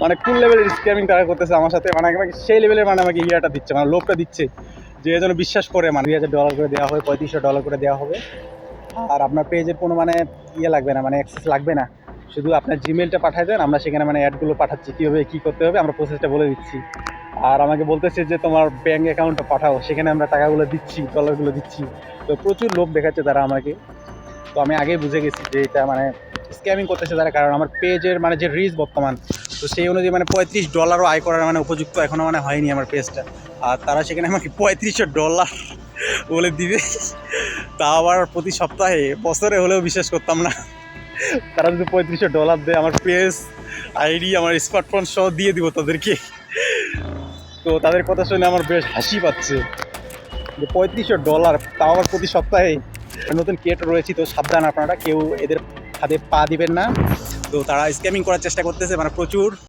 মানে কোন লেভেলের স্ক্যামিং তারা করতেছে আমার সাথে, মানে আমাকে সেই লেভেলের মানে আমাকে ইয়াটা দিচ্ছে, মানে লোভটা দিচ্ছে যে যেন বিশ্বাস করে, মানে $2,000 করে দেওয়া হবে, $3,500 করে দেওয়া হবে, আর আপনার পেজের কোনো মানে ইয়ে লাগবে না, মানে অ্যাক্সেস লাগবে না, শুধু আপনার জিমেলটা পাঠিয়ে দেন, আমরা সেখানে মানে অ্যাডগুলো পাঠাচ্ছি, কীভাবে কী করতে হবে আমরা প্রসেসটা বলে দিচ্ছি। আর আমাকে বলতেছে যে তোমার ব্যাঙ্ক অ্যাকাউন্টটা পাঠাও, সেখানে আমরা টাকাগুলো দিচ্ছি, ডলারগুলো দিচ্ছি। তো প্রচুর লোভ দেখাচ্ছে তারা আমাকে। তো আমি আগেই বুঝে গেছি যে এটা মানে স্ক্যামিং করতেছে তারা, কারণ আমার পেজের মানে যে রিচ বর্তমান, তো সেই অনুযায়ী মানে $35 আয় করার মানে উপযুক্ত এখনও মানে হয়নি আমার পেজটা। আর তারা সেখানে আমাকে $3500 বলে দিবে, তা আবার প্রতি সপ্তাহে, বছরে হলেও বিশ্বাস করতাম না। তারা যদি $3500 দেয়, আমার পেজ আইডি আমার স্মার্টফোন সহ দিয়ে দিব তাদেরকে। তো তাদের কথা শুনে আমার বেশ হাসি পাচ্ছে যে $3500, তাও আবার প্রতি সপ্তাহে। নতুন ক্রিয়েটর রয়েছি, তো সাবধান আপনারা, কেউ এদের ফাঁদে পা দিবেন না। তো তারা স্ক্যামিং করার চেষ্টা করতেছে, মানে প্রচুর।